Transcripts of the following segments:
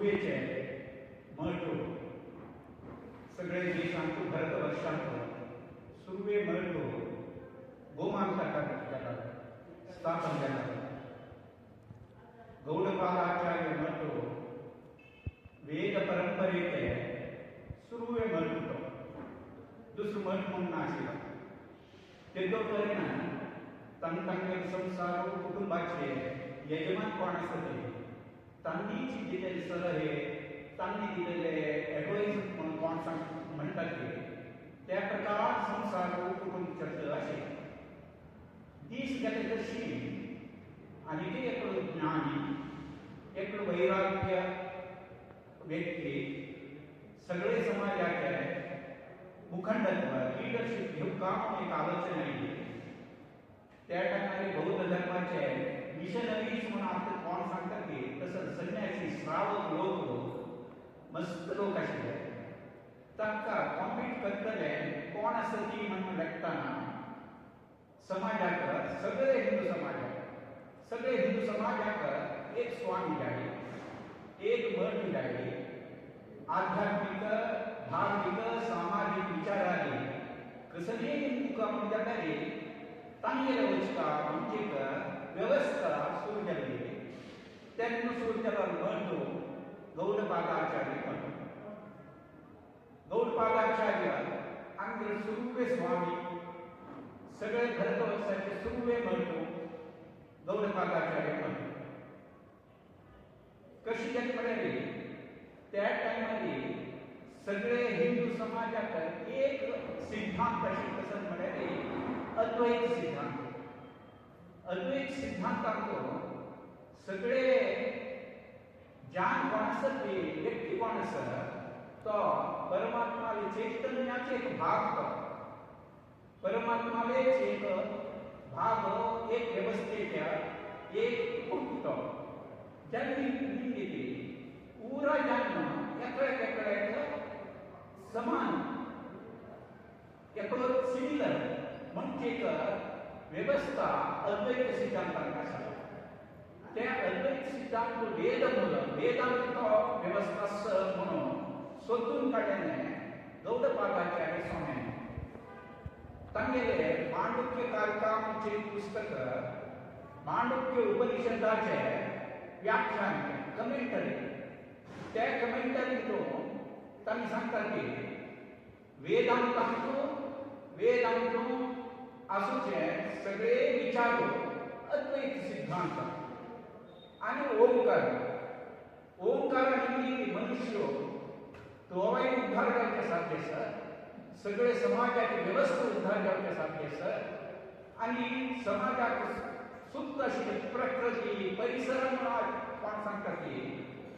सुरवेचे महत्व सगळे देशांत भारतवर्षांत सुरवे महत्व गोमांतकाला स्थापन केला. गौडपादाचार्य महत्व वेद परंपरेचे सुरवे महत्व दुसरं महत्व म्हणून आशिल्लो. तेजो परिणाम तांचे संसार कुटुंबाचे यजमान कोण आसा ते तांणी दिलेले सलहे तांणी दिलेले एडवायस म्हणून कोण म्हणटात त्या प्रकार संसार कुटुंब चलता अशें दीस गेले तशी आनी ते एकलो ज्ञानी एकलो वैराग्य व्यक्ती सगळे समाजाचे मुखंडत्व लिडरशीप घेवपाक एक आलोचना आयली. त्या टायमार बौद्ध धर्माचे मिशनरीज म्हणून आमकां कोण सांगता की तसं संन्यासी श्रावक लोक मस्त लोक आशिल्ले. तांकां कॉम्पीट करतले कोण आसा ती म्हणून लेखतना समाजाक सगळे हिंदू समाजाक एक स्वामी जाय, एक मठ जाय. आध्यात्मिक धार्मिक सामाजिक विचारांनी कसलीय तुका म्हणटाली तांगेले वचका आमची व्यवस्था सुरू जाल्ली. तेन्ना सुरू जाला मठ गौडपादाचार्य मठ. गौडपादाचार्य आमचे सुरवे स्वामी सगळे भारतवर्षाचे सुरवे मठ गौडपादाचार्य मठ. कशी जाली म्हळ्यार त्या टायमार सगळे हिंदू समाजाक एक सिद्धांत अशें कसं म्हळ्यार अद्वैत सिद्धांत. अद्वैत सिद्धांतांतलो सगळे ज्ञान कोण आसा ती व्यक्ती कोण आसा तो परमात्माले चैतन्याचे एक भाग तो परमात्मालेच एक भाग एक व्यवस्थेच्या एक फूट तो ज्यांनी निमित्ती पूरा जन्म एकडे समान एकलो सिमिलर म्हणजे एक व्यवस्था अद्वैत सिद्धांतांत आसा. त्या अद्वैत सिद्धांत वेदांत तो व्यवस्था म्हणून सोदून काडलेले गौडपादाचार्य स्वामी. तांगेले मांडुक्य कारिकाचे पुस्तक मांडुक्य उपनिषदाचे व्याख्यान कमेंटरी. त्या कमेंटरीतून तांणी सांगतात की वेदांतून आसूचे सगळे विचार अद्वैत सिद्धांत आनी ओंकारांनी मनुष्य तोय उद्धार जावचे साध्य आसा. सगळे समाजाची व्यवस्था उद्धार जावचे साध्य आसा आनी समाजाक सुप्त अशी प्रकृती परिसर म्हणून कोण सांगता की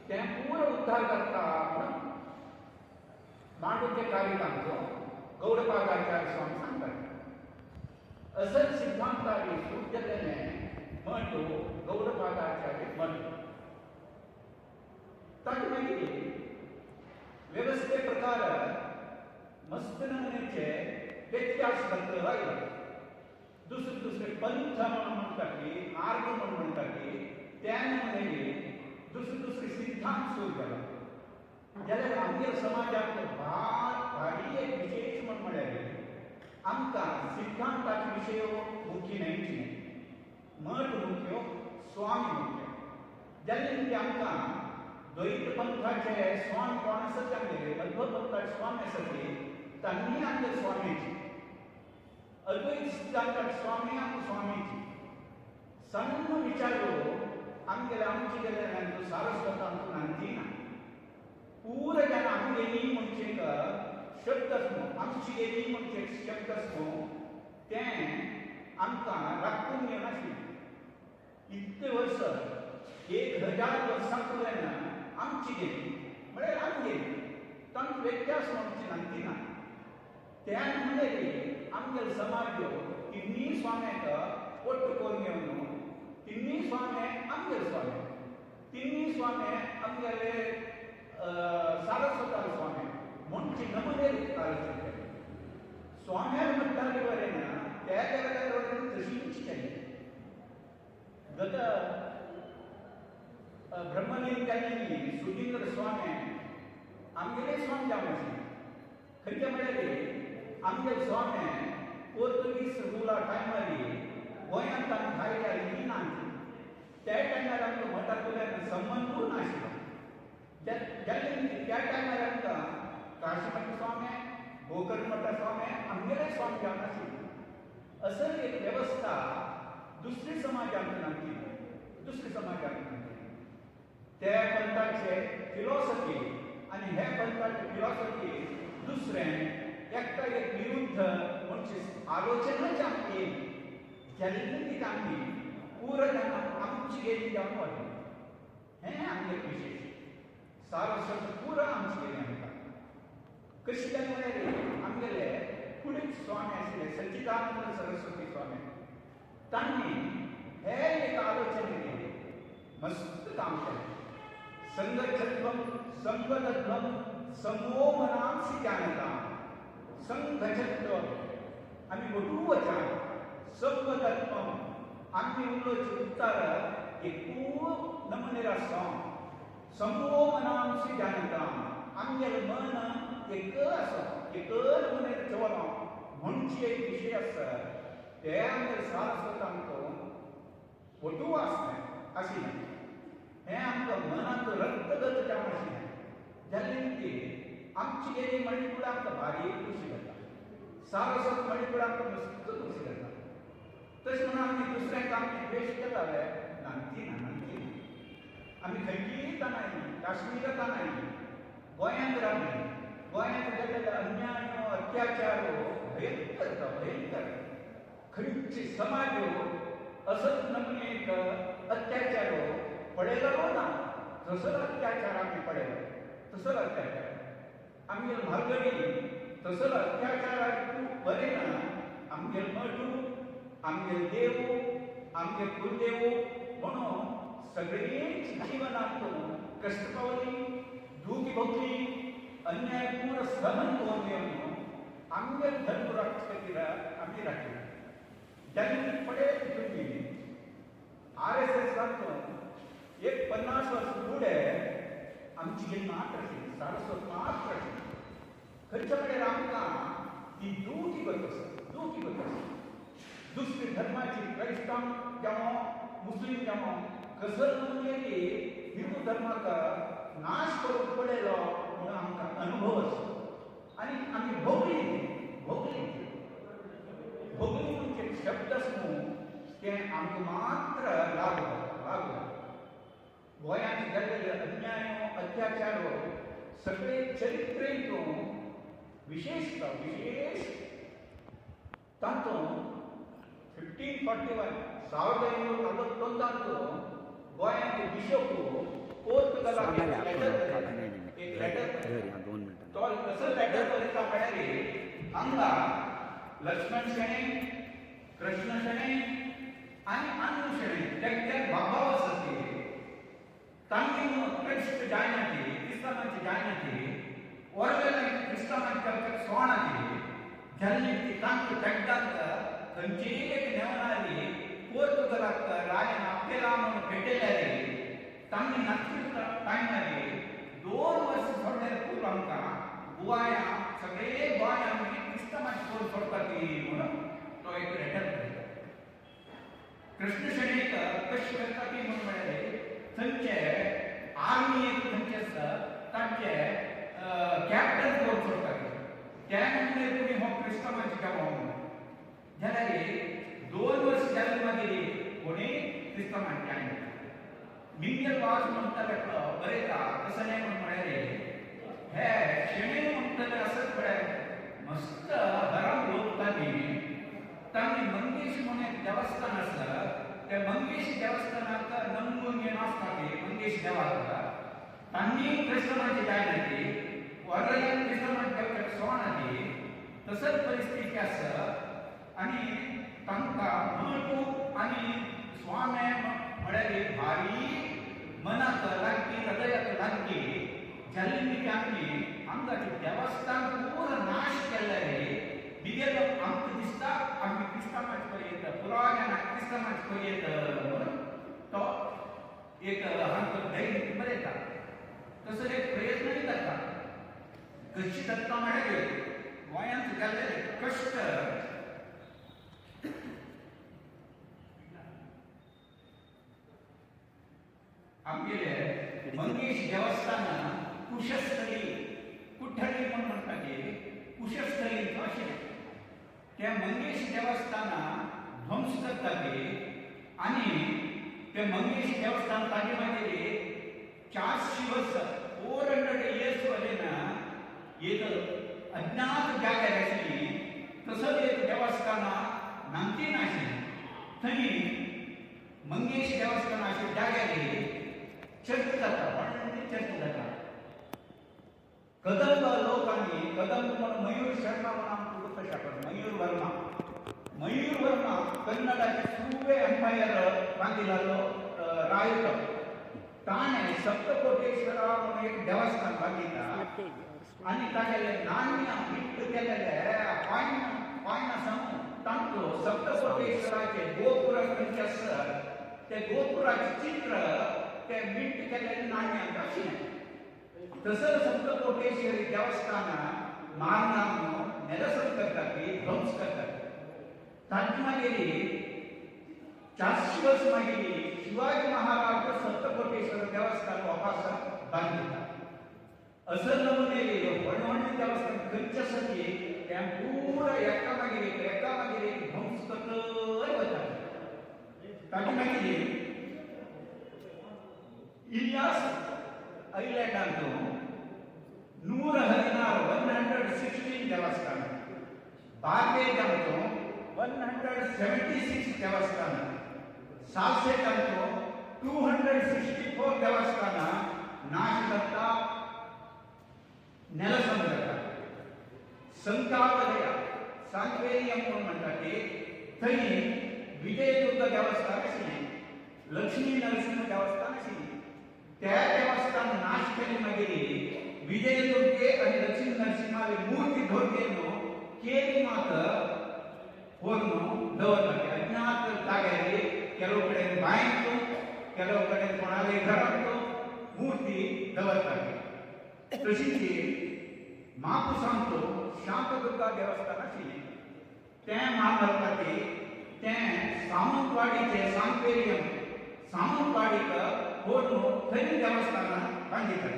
ते पूर्ण उद्धार करता म्हणून मांडुक्य कारिकांचो गौडपादाचार्य स्वामी सांगतात. असंच सिद्धांतांनी सूट केलेले मठ गौडपादाचार्य मठ. ताचे मागीर व्यवस्थे प्रकार मस्त नमुन्याचे व्यत्यास घडत आयले. दुसरे पंथ म्हणून म्हणटात की मार्ग म्हणून म्हणटात की त्या नमुन्याचे दुसरे सिद्धांत सुरू केला. जाल्यार आमच्या समाजांतलो भारी एक विशेष म्हळ्यार आमकां सिद्धांताचे विशय मुख्य न्हयचे. मठ मुख्य स्वामी मुख्य. जाल्यार ते आमकां द्वैत पंथाचे स्वामी कोण आसा तांगेले मध्व पंथाचे स्वामी आसा ते तांणी आमचे स्वामीचे. अद्वैत सिद्धांताचे स्वामी आमचे स्वामीचे. सन्न विचारो आमची गेले सारस्वतांतून नांदीना. पूर्ण जन आमगेली म्हणजे शब्द आसलो आमची गेली म्हणजे शब्द आसलो तें आमकां राखून घेवनाशिल्लें. इतले वर्स 1000 वर्सां पर्यंत आमची गेली म्हळ्यार आमगेली तांकां व्यत्यास म्हणचे नांदीना. त्या म्हणल्यार आमगेलो समाज तिन्नी स्वाम्याक पट्ट करून घेवन तिन्नी स्वामी आमगेले स्वामी तिन्नी स्वामी आमगेले सारस्वताचे स्वामी म्हणचे नमुने आलोचना केले. स्वाम्याक म्हणटाले बरें ना त्या जाग्यार तशी इच्छा. गत ब्रह्मलिंगांनी सुधींद्र स्वामी आमगेले स्वामी जावचे खंयचे म्हळ्यार आमगे स्वामी पोर्तुगीज रुला टायमारी गोंयांत आमी भायल्या येनात त्या टायमार आमकां मठांतल्यान संबंदूच नाशिल्लो त्या टायमार आमकां काशीमठ स्वामी गोकर्ण स्वामी आमगेले स्वामी जावन नाशिल्ले असं एक वेवस्था दुसरी समाजांत नाशिल्ली दुसरी समाजांत नाशिल्ली त्या पंथाचे फिलॉसॉफी आणि हे पंथाचे फिलॉसॉफी दुसरें एकटा एक विरुद्ध म्हणजे आलोचनाच आमची येयली जेन्ना ती आमी पूर्ण आमची गेली जावन वता हें आमगे विशेश सारस्वत पुरा आमची गेली आमकां कशी काय म्हळ्यार आमगेले फुडें स्वामी आशिल्ले सच्चिदानंद सरस्वती स्वामी तांणी हे एक आलोचना केली मस्त काम केलें संगच्छत्वं संगतत्वं समोमनांसि ज्ञानताम् संगच्छत्वं आमी वटू वचन संगतत्वं आमी उलोवचें उत्तर खूब नमुनेर आसा समोमनांसि ज्ञानताम् आमगेलें मन एक आसा एक नमुनेर चलना म्हणचे एक विशय आसा ते आमगे सारस्वत आमकां वटू आशिल्लें हें आमकां मनांत रक्तगत जावन आशिल्लें जाल्यार ती आमची गेली म्हणली फुडें आमकां भारी खुशी जाता सारस्वत म्हणली फुडें आमकां मस्त खुशी जाता तशें म्हणून आमी दुसऱ्यांक आमी द्वेश केताले नांती ना आमी खंयचीय तानायली काश्मीरांत आयली गोंयांत रावली गोंयांत जाल्ले अन्याय अत्याचार भयंकर जाता भयंकर खंयचे समाज असत नमुने अत्याचार पळयलो ना जसो अत्याचार आमी पळयलो तसो अत्याचार आमगे म्हारगडी तसो अत्याचार खूब बरें ना आमगे मठू आमगे देव आमगे कुलदेव म्हणून सगळींच जिवनांत कश्ट पावली दूख भोगली अन्याय पूर्ण सहन करून आमगे धर्म रक्षा खातीर आमी राखली जेन्ना पळयत तुम्ही RSS लागतो एक 50 वर्स फुडें आमची गेली मात आशिल्ली सारस्वत मात आशिल्ली खंयच्या कडेन आमकां ती दुखी गत आसा दुसरी धर्माची क्रायस्तांव जावं मुस्लीम जावं कसर नमुन्यानी हिंदू धर्माक नाश करूंक पडयलो म्हणून आमकां अनुभव आसा आनी आमी भोगली म्हणजे शब्द न्हू ते आमकां मात्र लागू गोंयांत जाल्ले अन्याय अत्याचार सगळे चरित्रेंत विशेष तातूंत 1541 1941 गोंयांत बिशप पोर्तुगालाक एक लेटर तो कसो लेटर बरयता म्हळ्यार हांगा लक्ष्मण शेणे कृष्ण शेणे आनी अन्नू शेणे ते बाबा आसा तांणी क्रिस्त जायनाची क्रिस्तांवांची जायनाची ओरवेला क्रिस्तांवांच्या सोणाची जाल्ली ती तांकां तेंकां खंयचीय एक नेवणारी पोर्तुगालाक रायन आपल्याला म्हणून भेटयल्यारी तांणी नाचील टायमारी 2 वर्स सोडल्यार पुरो आमकां गोंया सगळे गोंय आमी क्रिस्तांवांची करून सोडपाक म्हणून तो एक लेटर बरयता कृष्ण शेणेक कशें करता ती म्हणून म्हळ्यार थंयचे आर्मी एक थंयचे आसा तांचे कॅप्टन करून सोडपाक त्या नमुने तुमी हो क्रिस्तांवांची जावो जाल्यार 2 वर्स जाले मागीर कोणी क्रिस्तांवांची आयना मिंगल वास म्हणटाले बरयता तसं नाही म्हणून म्हळ्यार हे शेणे म्हणटले असंच म्हळ्यार मस्त हराम लोक तांणी मंगेश म्हणून एक देवस्थान आसा त्या मंगेश देवस्थानाक नमून घेवन आसता ते मंगेश देवाक तांणी क्रिस्तांवांची जायनाची वरल्यान क्रिस्तांवांची देवकाक सोणाची तसंच परिस्थिती आसा आनी तांकां मठू आनी स्वामी म्हळ्यार भारी मनाक लागली हृदयाक लागली जाल्ली आमी आमकां देवस्थान पूर्ण नाश केल्ले बिगेलो आमकां दिसता आमी क्रिस्तांवांचे पळयत पुराय क्रिस्तांवांचे पळयत म्हणून तो एक हांगा धैर्य बरें येता तसो एक प्रयत्नय जाता कशी दत्ता म्हळ्यार गोंयांत जाल्ले कश्ट आमगेले मंगेश देवस्थानां कुशस्थळी कुठ्ठळी म्हूण म्हणटा ती कुशस्थळी अशें त्या मंगेश देवस्थानां ध्वंस करता ते आनी ते मंगेश देवस्थान ताजे मागीर 400 वर्स 400 years वरेन एक अज्ञात जाग्यार आशिल्ली तसोच एक देवस्थानां नामचीन आशिल्ली थंय मंगेश देवस्थान अशें जाग्यार चर्च जाता व्हडली चर्च जाता कदंब लोकांनी कदंब म्हणून मयूर शर्मा म्हणून आमकां कशें आसा मयूर वर्मा कन्नडाचे सुवे एम्पायर बांदिल्लो रायलो ताणें सप्तकोटेश्वरा म्हणून एक देवस्थान बांदिता आनी तागेले नाण्य मिट्ट केलेले पायना सावन तांचो सप्तकोटेश्वराचे गोपुर खंयचे आसत ते गोपुराचे चित्र ते मिट्ट केलेले नाण्याक आशिल्लें तसोच सप्तकोटेश्वरी देवस्थान मारना निरसन करतात ध्वंस करतात तांचे मागीर 400 वर्स मागीर शिवाजी महाराज सप्तकोटेश्वर देवस्थान वापस बांदिता असो नमुने व्हडले देवस्थान खंयचे आसा ते पुरो एका मागीर एक ध्वंस करत वता ताचे मागीर इलियास आयलँडांत नूर हरिनार 116 देवस्थान बार्देजांत 176 देवस्थान सालसेतांत 264 देवस्थान नाश जाता नेलसन जाता संकावलया सांक्वेरियम म्हणून म्हणटा ते थंय विजयदुर्ग देवस्थान आशिल्लें लक्ष्मी नरसिंह देवस्थान आशिल्लें त्या देवस्थान नाश केले मागीर विजयदुर्गे आनी लक्ष्मी नरसिंहाची मूर्ती धरून केरी मात व्हरून दवरता अज्ञात जाग्यार केलो कडेन बांयत केलो कडेन कोणाले घरांत मूर्ती दवरता तशीच महापुसांचो शांतदुर्गा देवस्थान आशिल्लें तें मारता तें सावंतवाडीचें सांक्वेरियम सावंतवाडीक व्हरून थंय देवस्थानां बांदितात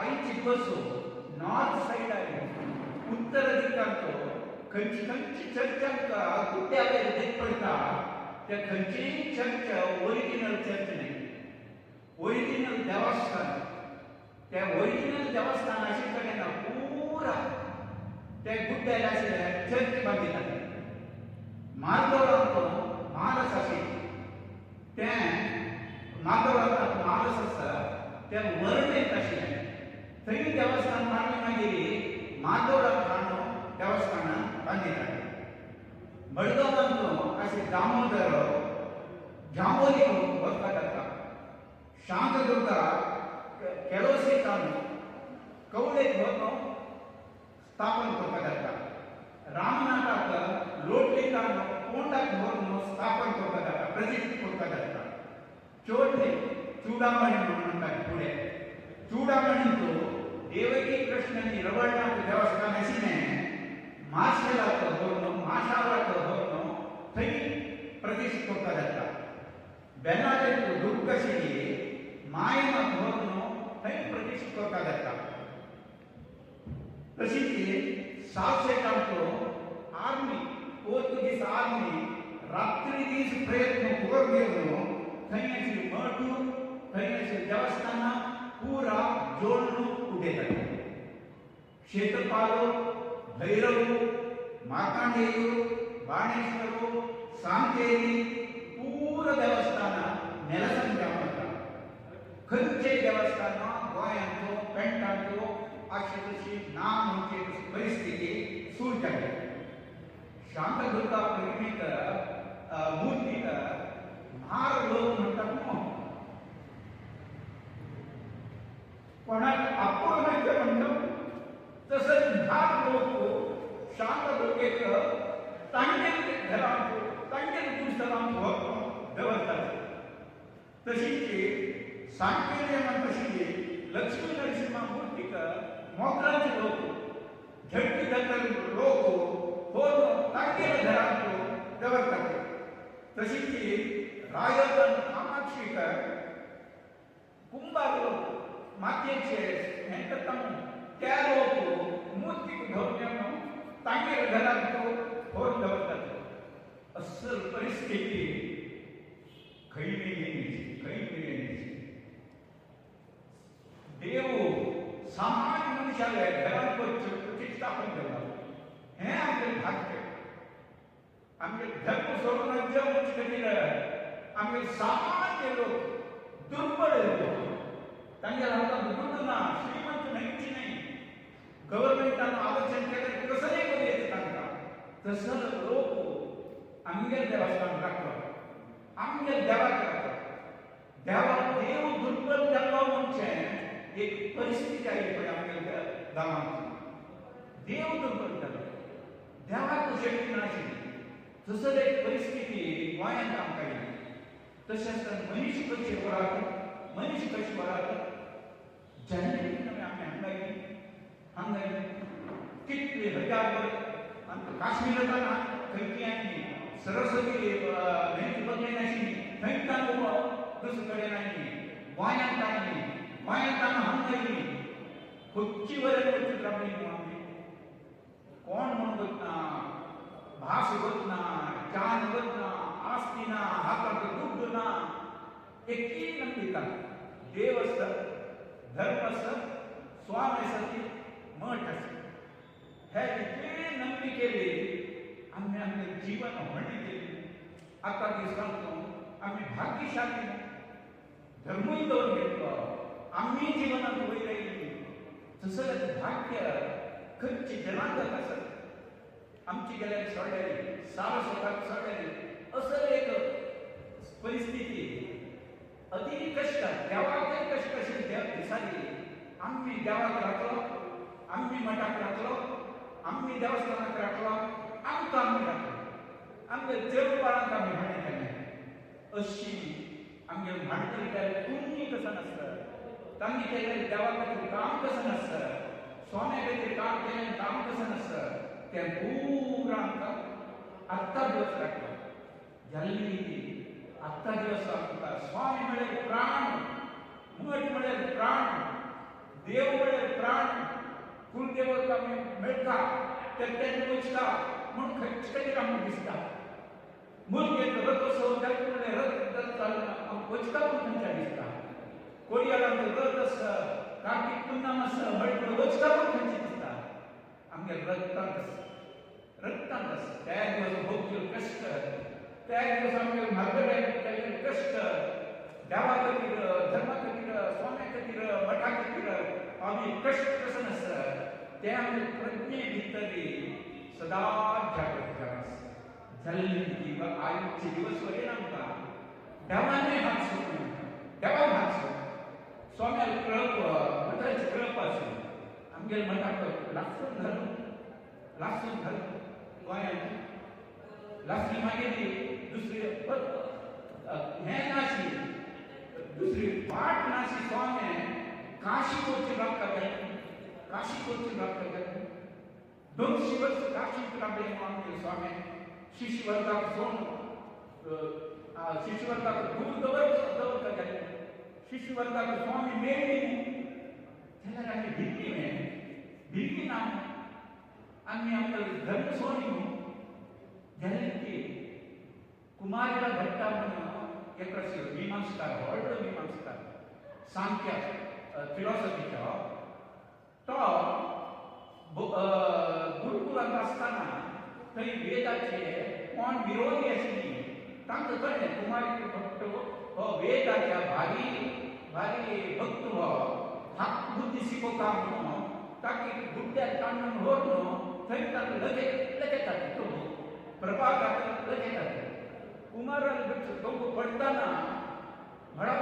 आयची बसो नॉर्थ सायडार उत्तर दिकांचो खंयची चर्चांक कुट्ट्या वयर पडटा त्या खंयचीय चर्च ओरिजिनल चर्च न्ही ओरिजिनल देवस्थान त्या ओरिजिनल देवस्थान आशिल्ले कडेन पुरा ते गुड्ड्यार आशिल्ले चर्च बांदितात मार्दोळांत म्हालस आशिल्लें तें मार्दोळांत म्हालस आसा तें वर्णेंत आशिल्लें थंय देवस्थान बांदलें मागीर मार्दोळांत हाडून देवस्थानां बांदितात मडगांवांत अशें दामोदर जांबोली वचपाक जाता शांतदुर्गा केळोसेतान कवळेक व्हरून स्थापन करपाक जाता रामनाथाक लोटलीकान कोंडाक व्हरून स्थापन करपाक जाता प्रतिश्ठीत करपाक जाता चोडले चुडामणी म्हणून म्हणटात फुडें चुडामणींत देवकी कृष्णानी रवळनाथ देवस्थान आशिल्लें माशेलाक व्हरून माशालाक व्हरून थंय प्रतिश्ठीत करपाक जाता बेनाडेंत दुर्ग आशिल्ली मायमाक व्हरून थंय प्रतिश्ठीत करपाक जाता तशीच सावसेतांचो आर्मी पोर्तुगीज आर्मी रात्री दीस प्रयत्न करून घेवन थंय आशिल्ली मठूर थंय आशिल्ली देवस्थानां पुरा जोडून उडयतात क्षेत्रपालो भैरव मार्कांडेय बाणेश्वर सांकेरी पूर देवस्थानां नेलसन जावता खंयचेय देवस्थानां गोंयांचो पेंटांचो अशी तशी ना म्हणचे परिस्थिती सूट जाली शांतदुर्गा प्रतिमेक मूर्तीक म्हार लोक म्हणटात न्हू कोणाक आपुर्णाचें म्हणटा तसंच म्हार लोक शांतदुर्गेक तांगेर घरांत तांगेर पुस्तकांत दवरतात सांकेतिक म्हणतशी लक्ष्मी नरसिंहमूर्तीक मोकळांचे लोक झडटी धरलेले लोक हो तांगेर घरांत दवरतात तशीच रायत कामाक्षीक कुंभार लोक मातयेचे हेंका त्या लोक मूर्तीक घेवन येवन तांगेर घरांत होर दवरतात अस्सल परिस्थिती खंय येण्याची देव सामान्य मनशाले घरांत प्रतिष्ठापन केला हें आमचें भाग्य आमचे धर्म सोडून जगच खातीर आमचे सामान्य लोक दुर्बळ लोक तांच्या हातांत दुड्ड ना श्रीमंत न्हयची न्हय गव्हर्मेंटान आलोचन केलें कसलेय करूं येता तांकां तसो लोक आमगेर देवस्थान राखलो आमगेर देवाक राखलो देव दुर्बळ जाल्लो म्हणजे एक परिस्थिती आयली पळय आमगेर गांवांत देव दुर्बळ जालो देवाक शक्ती नाशिल्ली तसर एक परिस्थिती गोंयांत आमकां येयली तशेंच मनीस कशे वरात मनीस कशे वरात जेन्ना आमी हांगा कितले हजार वर आमकां काश्मीर वताना खंय आनी सरस्वती न्हंयची बदली नाशिल्ली थंयच्यान दुसरे कडेन आयली गोंयांत आयली गोंयांत हांगा येयली खंयची वरेन वचून रावली न्हू आमी कोण म्हूण वतना भास वतना जान वतना आस्ती ना हातांत दुड्ड ना एकूय नंबिका देव आसा धर्म आसा स्वामी आसा ती मठ आसा हे इतले नंबिकेली आमी आमचें जीवन व्हडली केली आतां दिसांतूं आमी भाग्यशाली धर्मूय दवरून घेतलो आमी जिवनांत वयर आयली तसलें भाग्य खंयची जनांगत आसा आमची गेल्यार सोडलेली सारस्वताक सोडलेली असो एक परिस्थिती अति कश्ट देवाकय कश्ट अशी दिसाली आमी देवाक राखलो आमी मठाक राखलो आमी देवस्थानाक राखलो आमकां आमी राखलो आमगे चेडू बाळांक आमी म्हणे केलें अशी आमगे म्हाणटली केलें पुण्य कसो नासता तांणी केलें देवा खातीर काम कसो नासता स्वाम्या खातीर काम केलें काम कसो नासता तें पुराय आमकां आत्ता दिवस राखलो जाल्ली आत्ता दिवस आमकां स्वामी म्हळ्यार प्राण मठ म्हळ्यार प्राण देव म्हळ्यार प्राण कुलदेवक आमी मेळटा तेन्ना वचता म्हूण खंयचे खातीर आमकां दिसता मुलगेक रथ असो जायत म्हळ्यार रथ वचता म्हूण खंयच्या दिसता कोडयाळांचो रथ आसा कार्तिक पुर्णिमा आसा म्हळ्यार वचता म्हूण खंयचे दिसता आमगे रक्तांत आसा रक्तांत आसा त्या दिवस भोगचे कश्ट त्या दिवस आमगे मार्गदर्शन केल्ले कश्ट देवा खातीर धर्मा खातीर स्वाम्या खातीर मठा खातीर आमी कश्ट कसो नासता ते आमगे प्रज्ञे भितरली सदांच जागृत आसा जाल्ली ती आयुचे दिवस वरेन आमकां देवानूय हात सोडून देवाक हात सोडून स्वाम्याक कळप मठाची कळप आसूं आमगेर मठाक लागसून घालून गोंयांत लागली मागीर दुसरी हें नाशी दुसरी वाट नाशी स्वामी काशी वचून रावपाक जाय काशी वचून रावपाक जाय 200 वर्स काशींत रावले आमगे स्वामी शिश्यवर्गाक सोडून शिश्यवर्गाक दूर दवरपाक जाय शिश्यवर्गाक स्वामी मेळ्ळी जाल्यार आमी भिल्ली ना आमी आमकां धर्म सोडली न्हू जाल्यार ती कुमारीला भट्टा म्हणून एक मिमांसकार व्हडलो मिमांसकार सांख्य फिलॉसॉफीचो तो गुरुकुलांत आसतना थंय वेदाचे कोण विरोधी आशिल्ली तांकां कळ्ळें कुमारी भट्ट हो वेदाच्या भारी भक्त हो हाक बुद्धी शिकोवता म्हणून ताकी बुड्ड्याक काडून व्हरून थंय ताका लगेच तो प्रभागाक लगेच कुमारान दोंग पडटाना म्हळां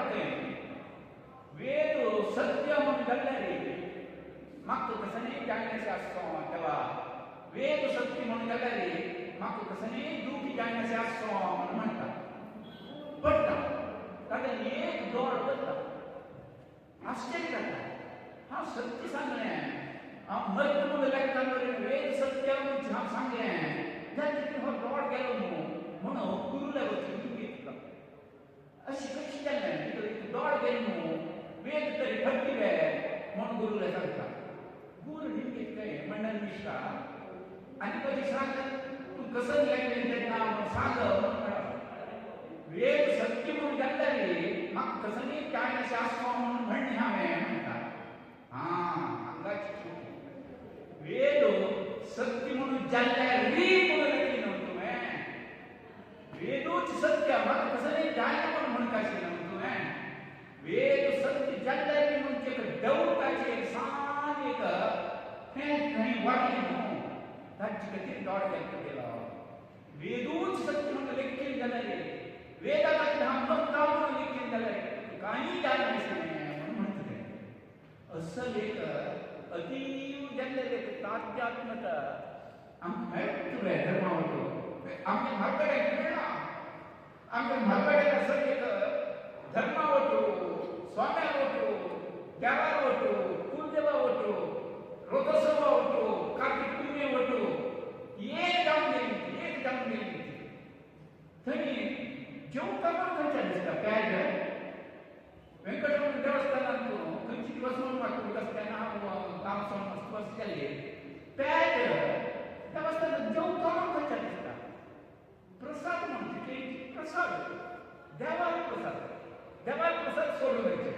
वेद सत्य म्हणून जाल्यार म्हाका कसलेंय जायनाशें आसचो तेवा वेद सत्य म्हणून जाल्यार म्हाका कसलेंय दूख जायनाशें आसचो म्हणून म्हणटा पडटा ताका एक दोड करता आश्चर्य जाता हांव सत्य सांगलें हांव मर्त म्हूण लेखता बरें वेद सत्य म्हूण हांव सांगलें जाल्यार तितून हो लॉर्ड गेलो न्हू म्हूण गुरूला वचून घेतलो अशें कशें जालें भितर लॉर्ड गेलो न्हू वेद तरी फट्टिले म्हूण गुरूला सांगता गुरू निमगेत काय मंडन मिश्रा आनी कशें सांग तूं कसं लेखलें तेन्ना सांग वेद सत्य म्हणून जाल्यार म्हाका कसली काय अशें आसलो म्हणून म्हणलें हांवें म्हणटा हांगाची चूक वेद सत्य म्हणून जाल्यार म्हणून लेखली न्हू तुवें वेदूच सत्य म्हाका कसली जायना म्हणून म्हणटा आशिल्लें न्हू तुवें वेद सत्य जाल्यार म्हणजे एक डवटाचें एक सान एक हें खंय वाटलें न्हू ताचे खातीर लॉर्ड गेलो वेदूच सत्य म्हणून लेखली जाल्यार वेदा खातीर हांव मत्ता म्हणून लेखीन जाल्यार कांय जाय नाशिल्लें म्हणून म्हणटलें असल एक अतीव जाल्लें एक तात्यात्मता आमकां मेळटले धर्मा वटो आमच्या म्हाकडे मेळना आमच्या म्हाकडे असो एक धर्मा वटो स्वाम्या वटो देवा वटो कुलदेवा वटो रोतसोबा वटो कार्तिक पुण्य वटो एक जावन गेली थंय जेवता पण खंयच्या दिसता पॅड वेंकटरमण देवस्थानांत खंयची वचून म्हाका तेन्ना हांव गांवचो वच केल्ली पॅड देवस्थानांत जेवता पण खंयच्या दिसता प्रसाद म्हणजे प्रसाद देवाक प्रसाद सोडून वयचे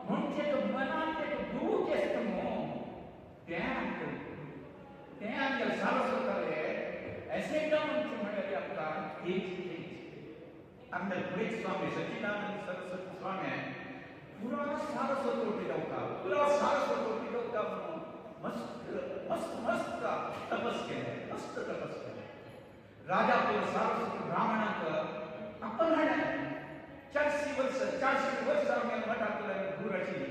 म्हणजे तो मनांत एक दूख आसता न्हू तें आमच्या सारस्वताले एसेंटा म्हणचे म्हळ्यार आमकां एक आमच्या पुढे स्वामी सच्चिदानंद सरस्वती स्वामी पुरा सारस्वती देवता म्हणून मस्त तपस केलें राजापूर सारस्वती ब्राह्मणाक आपण हाडलें 400 वर्स आमगे मठांतल्यान दूर आशिल्ली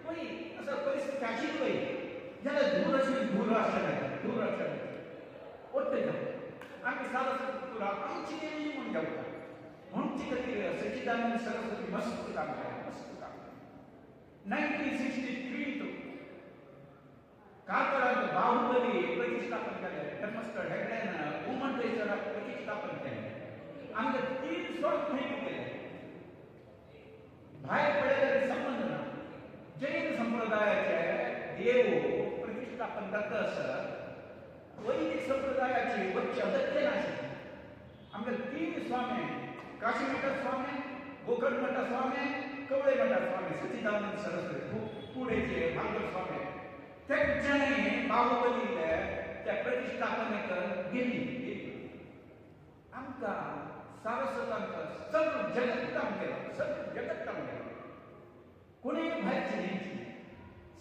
पळय असो परिस्थिती आशिल्ली पळय जाल्यार दूर आसलें ओट्टे आमी सारस्वती पुरा आमची म्हणून देवता म्हणचे खातीर सच्चिदानंद सरस्वती मस्त काम केलें 1963 कातरांत बाहुबली प्रतिश्ठापन केलें धर्मस्थळ हेगड्यान वुमन थंयसराक प्रतिश्ठापन केलें आमगे 3 स्वर्ग थंय केले भायर पडले संबंध ना जैन संप्रदायाचे देव प्रतिश्ठापन करता आसत वैदिक संप्रदायाची वच्चे अगत्य नाशिल्लें आमगे 3 स्वामी काशी मठा स्वामी गोकर्ण मठा स्वामी कवळे मठा स्वामी सच्चिदानंद सरस्वती पुणेचे भांगर स्वामी तेंच्यांनी बाहुबलीले त्या प्रतिश्ठापनेक गेली आमकां सारस्वतांका सगळं जगत काम केलं कोणी भायरची न्हयची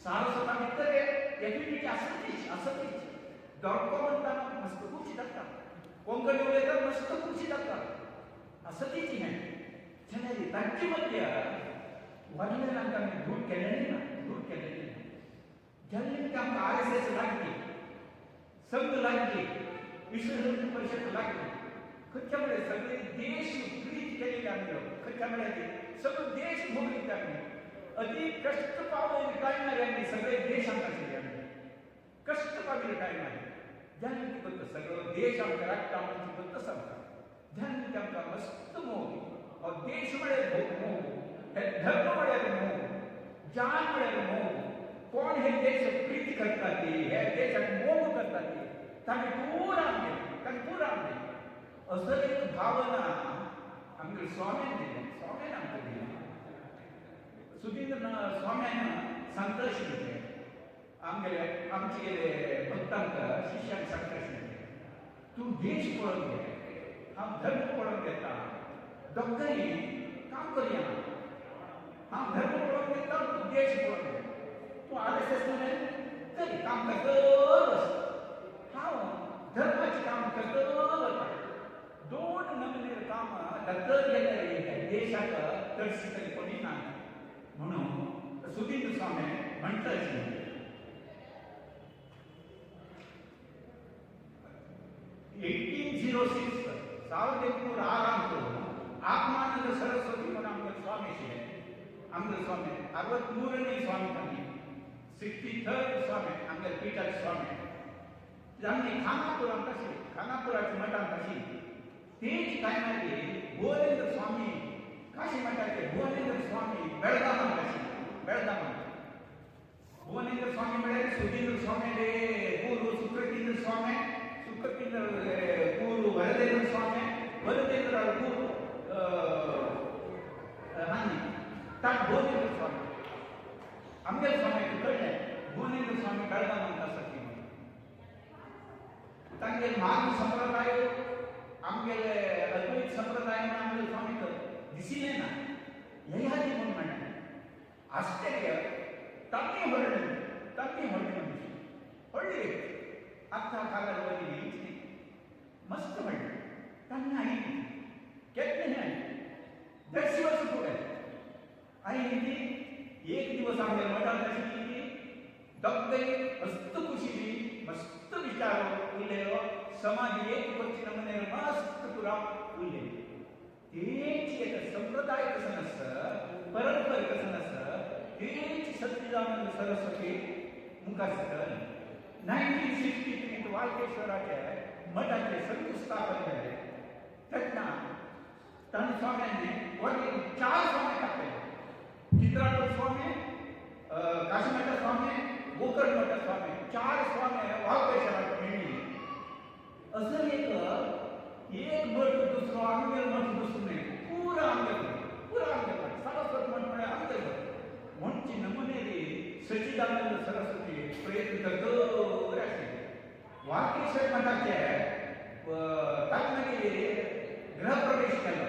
सारस्वता भितर एबिलिटी आसतलीच दर्को म्हणटाना मस्त खुशी जाता कोंकणी उलयता मस्त खुशी जाता आसतलीच हें जाल्यार तांचे मध्य वडिलांक आमी दूर केलेली ना जेन्ना की आमकां RSS लागली संघ लागली विश्व हिंदू परिषद लागली खंयच्या वेळेर सगळे देश प्रीत केलेले आमी खंयच्या वेळार सगळे देश भोगले आमी अति कष्ट पावलेले टायमार आमी सगळे देश आमकां आशिल्ले आमी कष्ट पाविल्ले टायमार जेन्ना की करता सगळो देश आमकां लागता म्हणजे करता सांगता जेन्ना की आमकां मस्त मोग हो देश म्हळ्यार मोग हे धर्म म्हळ्यार मोग जान म्हळ्यार मोग कोण हे देश प्रीत करता ती हे देशाक मोग करता ती तांणी पुरा आमगे असो एक भावना आमगे स्वाम्यान आमकां दिली सुधींद्र स्वाम्यान सांगता आशिल्लें आमचे भक्तांक शिश्यांक सांगता आशिल्लें तूं देश पळोवन घे हांव धर्म पळोवन घेता दोगांय काम करया हांव धर्म पळोवन घेता तूं देश पळोवन घे तूं RSS तरी काम करता हांव धर्माचें काम करता दोन नमुनेर काम धर गेल्यार देशाक तळसी कोणी ना म्हणून सुधींद्र स्वामी म्हणटा आशिल्लें 1806 ಸಾವಿರದ 806 ಆತ್ಮಾನಂದ ಸರಸ್ವತಿ म्हणून आमगे स्वामी आशिल्ले आमगे स्वामी 63ನೇ स्वामी आमी 63rd स्वामी आमगे पिठाचे स्वामी आमगे खानापुरान कशी खानापुराची मठान कशी तेच टायमार भुवनेंद्र स्वामी काशी मठाचे भुवनेंद्र स्वामी बेळगावान कशी बेळगावान भुवनेंद्र स्वामी म्हळ्यार सुधींद्र स्वामी गुरु सुकृतींद्र स्वामी सुकृतींद्र गुरु वरदेंद्र स्वामी वरदेंद्र गुरु हानी ताक भुवनेंद्र स्वामी आमगे स्वामी कळ्ळें भुवनेंद्र स्वामी बेळगावान आसा ती तांगे मार्ग संप्रदाय आमगेले अद्वैत संप्रदाय आमगे स्वामी दिसिले ना ह्या दी म्हणून म्हणा आश्चर्य तम्मी ಹೊರಡಿ ಹೊಳ್ಳಿ ಅರ್ಥ ಕಾಲದ ವರೆಗೆ ಮಸ್ತ್ ಮಾಡಿ ತನ್ನ ಐತಿ ಕೆತ್ತನೆ ಐತಿ दर्शिवस ಕೂಡ ಐತಿ एक दिवस आमगे मठान कशी डब्बे मस्त खुशी मस्त विचार उरलेलो समाज एक पक्षी नमुने मस्त पुरा उरले तेच एक संप्रदाय कसं नसतं परंपरा कसं नसतं तेच सच्चिदानंद सरस्वती मुखासतर 1963 वाल्केश्वराचे मठाचे शंकुस्थापन केले तेन्ना तांणी स्वाम्यांनी वरली 4 स्वामी टाकले चित्राटो स्वामी काशीमठ स्वामी गोकर्ण मठ स्वामी 4 स्वामी वाल्केश्वराक मेळ्ळी असं एक मठ दुसरो आमगेर मठ दुसरो न्ही पुरा आमगेर सरस्वती मठ म्हळ्यार आमगेर म्हणचे नमुने सच्चिदानंद सरस्वती प्रयत्न करत आसले वाल्केश्वर मठाचे ताकमागीर गृहप्रवेश केलो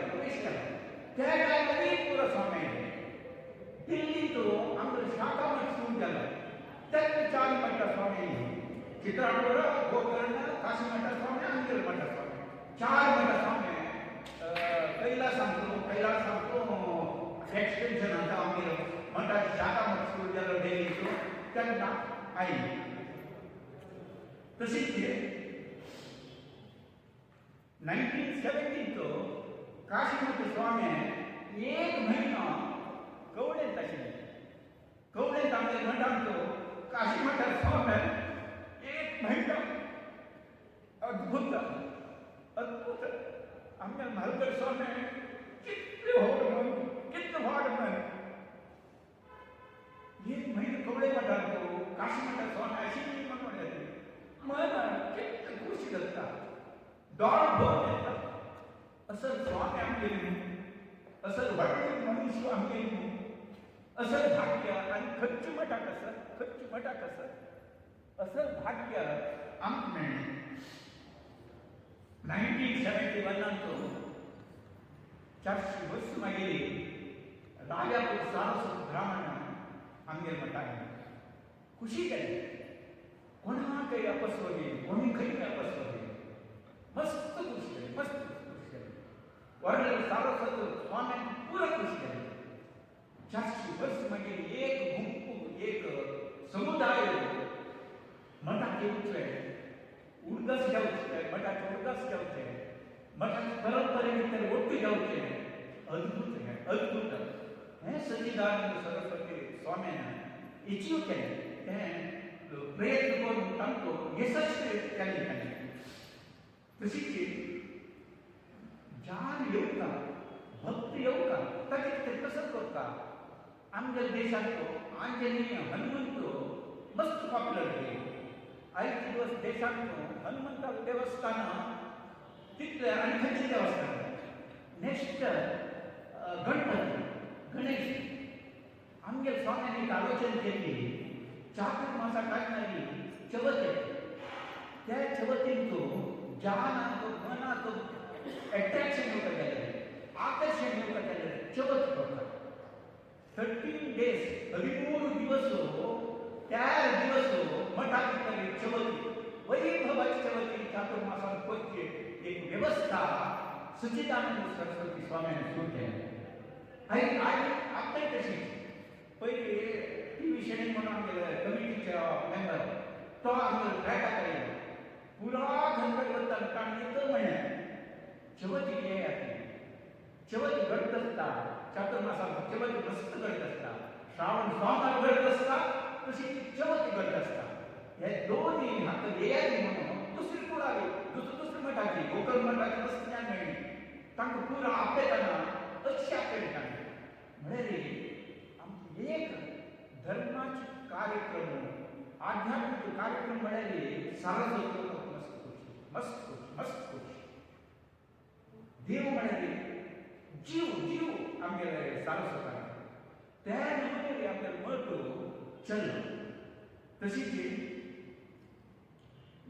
त्या टायमार पुरो स्वामी दिल्ली तो आमचो शाखा मठ सुरू केलो तेन्ना 4 मठ स्वामी चित्राटोर गोकर्ण काशीमठ स्वामी आमगेर मठ स्वामी 4 मठ स्वामी कैलासांचो एक्सटेंशन आसा आमगेर मठाची शाखा मठ सुरू केलो दिल्लीचो तेन्ना आयली तशीच 1970 तो काशीमठ स्वामी 1 महिना कवळेंत आशिल्ले कवळेंत आमगे मठान तो काशीमठ स्वामी 1 महिना अद्भुत आमगे म्हालकर स्वामी कितले व्हड मन 1 महिना कवळे मठान तो काशीमठ स्वामी आशिल्ली म्हणून मन कितले खुशी जाता डॉल भोग येता असं स्वामी आमगेर असं व्हडले मनीस आमगेर असं भाग्य आणि खंयच्या मठाक आसा असं भाग्य आमकां मेळ्ळें 1971 तो 400 वर्स मागीर राजापूर सारस्वत ब्राह्मण आमगेर मठाक खुशी केली कोणाकय अपस्वरी कोणी खंय अपस्वरी मस्त खुशी केली वर्णन सारस्वत स्वामी पुरा खुशी केली 400 वर्स मागीर एक गुंपू एक समुदाय मठाक येवचे उर्दस घेवचे मठाचे उर्दस घेवचे मठाचे परंपरे भितर ಒಟ್ಟು घेवचे अद्भुत हे सच्चिदानंद सरस्वती स्वामीन अचीव केले ते प्रयत्न करून तांचो यशस्वी केले तशीच ज्ञान येवका भक्ती येवका ताचेर ते कसं करता आमच्या देशांतलो आंजनेय हनुमंत मस्त पॉप्युलर केली आयज दिवस देशांतलो हनुमंताचो देवस्थान तितले आनी खंयचें देवस्थान नेक्स्ट गणेश आमगे स्वाम्यांनी एक आलोचना केली चातुर्मासाक काडणारी चवथ त्या चवथींचो ज्ञानाचो मनाचो एट्रॅक्शन येवका केलें आकर्षण येवका केलें चवथ करता 13 days 13 दिवस त्या दिवस मठाक भितर चवथी वैभवाची चवथी चातुर्मासान करची एक व्यवस्था सच्चिदानंद सरस्वती स्वाम्यान सुरू केली आनी आतां तशीच पयली टीव्ही शेणीक म्हणून आमगे कमिटीचे मेंबर तो आमगे फ्लॅटाक आयलो पुरा गणपती करता ताणें तो म्हणलें चवथी ये चवथी घडत आसता चातुर्मासान चवथी मस्त घडत आसता श्रावण सोमार घडत असता तशी ती चवथ घडत असता. हे दोन्ही हात येयाची म्हणून दुसरी कुळाली दुसरी मठाची गोकर्ण मठाची मस्त ज्ञान मेळ्ळी. तांकां पुरो आपलेपणां अशी आपलेपणां म्हळ्यार आमचे एक धर्माचे कार्यक्रम आध्यात्मिक कार्यक्रम म्हळ्यार सारस्वत मस्त खुशी देव म्हळ्यार जीव आमगेले सारस्वतान त्या नमुने आपल्याला मठ चल्लो. तशीच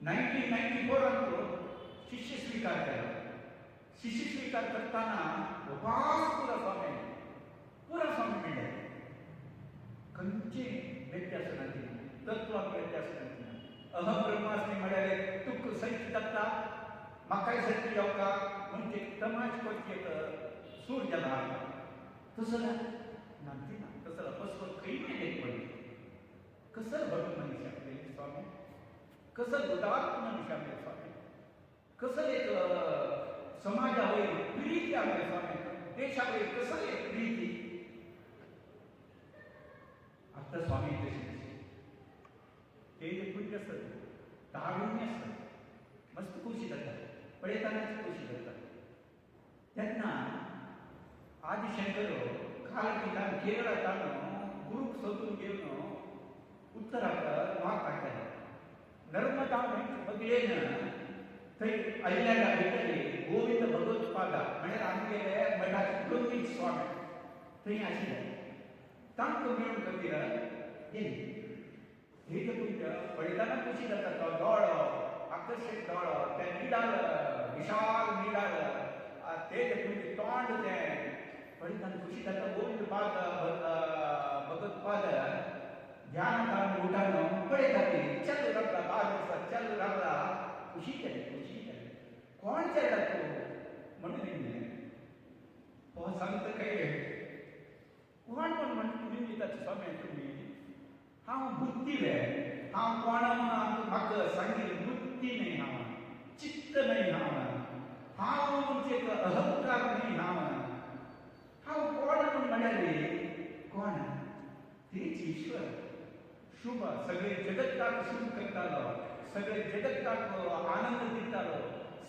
1994 शिष्य स्वीकार केला. शिष्य स्वीकार करताना पुरा स्वामी मेळ्ळे. खंयचे व्यत्यास ना तत्वाक व्यत्यास ना. अहम ब्रह्मास्मी म्हळ्यार तुक सत्य दत्ता म्हाकाय सत्य येवका म्हणजे तमाश करची एक सूर जाला. तसं ना तसं अपस्वत खंय मेळ्ळे पडले. कसं भक्त मनीस आपले स्वामी, कसं उदात्त मनीस आपले स्वामी, कसं एक समाजावरील प्रीती आपले स्वामी, देशावरील कसं एक प्रीती. आता स्वामी तशी ते पुण्य असतात, तारुण्य असतात, मस्त खुशी जातात, पळयतानाच खुशी जातात. तेन्ना आदिशंकर काल केरळांतल्यान गुरूक सोदून घेवन उत्तराक वाट काडटाले. नर्मदा बगलेन थंय अहिल्याडा भितरली गोविंद भगवत्पादा म्हळ्यार आमगेले मठाचे गंभीर स्वामी थंय आशिल्ले. तांकां मेळून खातीर गेली. हे पुण्य पळयताना खुशी जाता. तो दोळो आकर्षक दोळो, ते निडाल विशाल निडाल, ते पुण्य तोंड तें पळयताना खुशी जाता. गोविंद पाद भगवत्पाद ध्यान काढून उठानं पळयताली. चल रगला 12 वर्सां चल रगला. खुशी केली. कोण चेडा तूं म्हणून हो सांगता काय कोण म्हण तुम्ही दितात स्वामी तुमी. हांव बुद्धी रे, हांव कोणा म्हणून म्हाका सांगिल्ली बुद्धी न्ही, हांव चित्त न्ही, हांव म्हणजे अहंकार न्ही, हांव कोण म्हणून म्हळ्यार कोण तेच ईश्वर. शुभ सगळे जगताक शुभ करतालो, सगळे जगताक आनंद दितालो,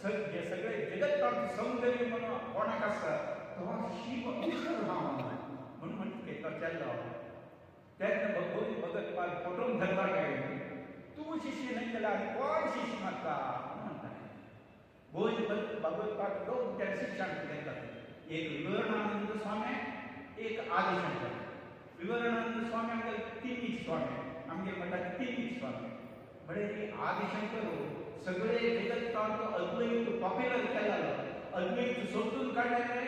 सगळे जगताक सौंदर्य म्हणून कोणाक आसता तो शिव ईश्वर हांव म्हणून म्हणटा तो चल्लो. तेन्ना भगवत्पाद फोटोन धरला काय तूं शिष्य न्ही जाल्यार आनी कोण शिष्य मागता म्हणटा. गोविंद भगवत्पाद दोन त्या शिष्यांक घेतात. एक विवरणानंद स्वामी, एक आदिशंकर. विवरणानंद स्वामी आमगे तिन्ही स्वामी, आमगे मठाचे तिन्ही स्वामी. म्हळ्यार आदिशंकर सगळे जगताक अद्वैत पॉप्युलर केलेलो. अद्वैत सोदून काडलेले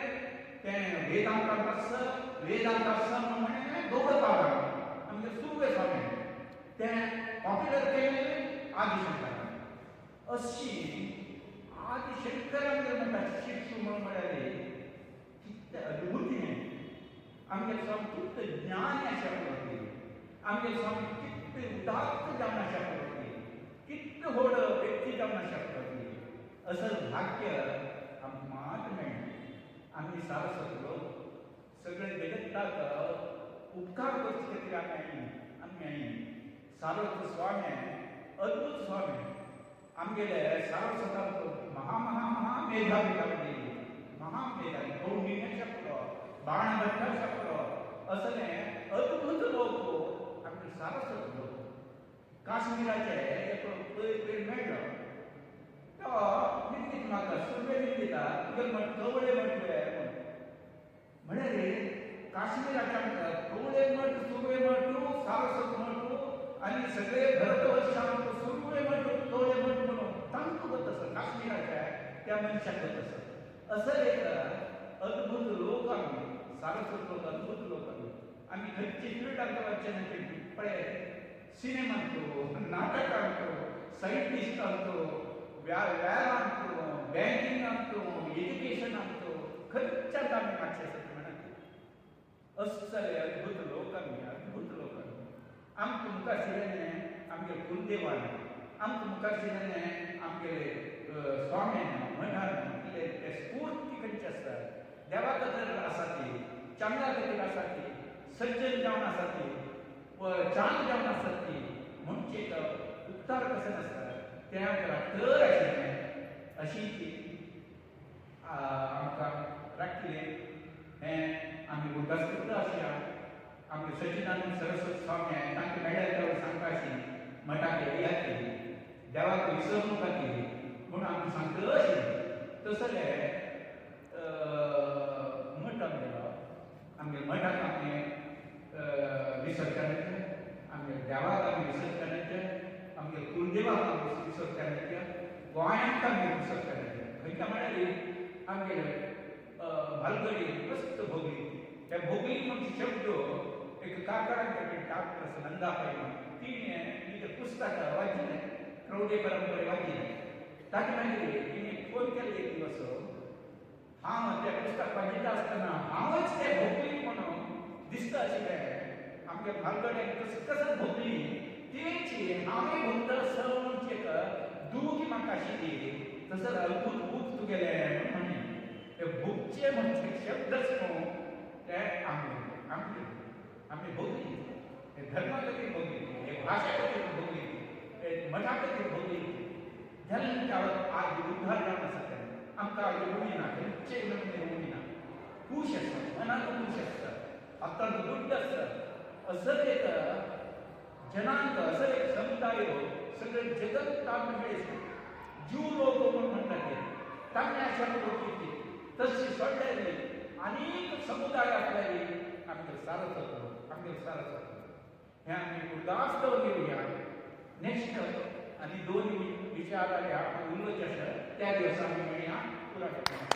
तें वेदांतासन म्हणे दोगो पावला आमगे सुर्वे स्वामी तें पॉप्युलर केलेले आदिशंकर. अशी आदिशंकर आमगे मठाचे शिष्य म्हणून म्हळ्यार कितले अद्भुतीन आमगे स्वामी कितले ज्ञानी अशा पडटली, आमगे स्वामी कितले उदात्त जावन अशा पडटली, कितले व्हड व्यक्ती जावन अशा पडटली. असं भाग्य आमकां मात मेळ्ळें. आमी सारस्वत लोक सगळे जगताक उपकार करचे खातीर आमी सारस्वत स्वामी अद्भुत स्वामी आमगेले सारस्वताक मेधावी जावन महामेधावी गौंडीने शकलो, बाणभट्टा शकलो, असले अद्भुत लोक आमचे सारस्वत लोक. काश्मीराचे एक पयर मेळ्ळो तो निंदीत म्हाका सुर्वे निंदिता तुगे कवळे म्हटले म्हळ्यार काश्मीराच्या कवळे मठ, सुर्वे मठ, सारस्वत मठ आनी सगळे भरतवर्षांक सुर्वे मठ, कवळे मठ म्हणून तांकां गत आसा. काश्मीराच्या त्या मनशाक गत आसा. असं एक अद्भुत लोक आमी सारस्वत लोक, अद्भुत लोक आमी खंयची फिल्डांत वचचे पळय सिनेमांतू, नाटकांतू, साहित्यिस्टांतू, व्यायामांतू, बँकिंगांतू, एज्युकेशनांतू खंयच्याच आमी मातशें म्हणत असले अद्भुत लोक आमी, अद्भुत लोक आमी. आमकां मुखार शिरयलें आमगे कुलदेवान, आमकां मुखार शिरयलें आमगे स्वामीन, मठान स्फूर्ती खंयची आसता देवा खातीर आसा ती, चांगला खातीर आसा ती, सज्जन जावन आसात ती व चांद जावन आसात ती म्हणजे उक्तार कशें नासता तें आमकां तर आशिल्लें अशी ती आमकां राखलें हें आमी उदास करता अशें आमगे सच्चिदानंद सरस्वती स्वामी तांकां मेळ्ळें तेन्ना सांगता आशिल्ली मठाक येयात केली देवाक विसवणूका केली म्हूण आमी सांगता आशिल्ली तसले मठ आमगेलो आमगे मठाक आमी विसर्जनाचे आमगे देवाक आमी विसर्जनाचे आमगे कुलदेवाक आमी विसर्जनाचे गोंयांत आमी विसर्जनाचे खंयच्या म्हळ्यार आमगेले भालगडी मस्त भोगली त्या भोगली म्हणजे शब्द एक काकारांकडे डॉक्टर नंदा पाहिजे तिने तिचे पुस्तक वाचिले प्रौढे परंपरे वाचिले ताचे मागीर तिने फोन केले एक दिवस हांव त्या पुस्तक वाचिता आसतना हांवच ते भोगली म्हणून दिसता आशिल्लें आमच्या भालगड्याक कसं भोगली तेची हांवें भोगता म्हणजे दूख म्हाका आशिल्ली तसंच अद्भुत बूक तुगेले म्हणून ते बुकचे म्हणजे शब्दच न्हू ते आमी भोगली ते धर्मा खातीर भोगली हे भाशा खातीर भोगली ते मठा खातीर भोगली जेन्ना आज उद्धार जावन आसा तेन्ना आमकां आज उणी ना खंयचे उणी ना खूश आसता मनाक खूश आसता अत्यंत दुड्ड आसता असं एक जनांक असं एक समुदाय सगळे जगत तांबडे जीव लोक म्हणून म्हणटात ते तांबड्या शब्द तशी सोडलेली अनेक समुदाय आपल्याली आमगे सारस्वत हे आमी उदास दवरून घेवया नेक्स्ट आनी दोन विचार आले आपण उलोवचे आसा त्या दिवसा आमी मेळया पुराय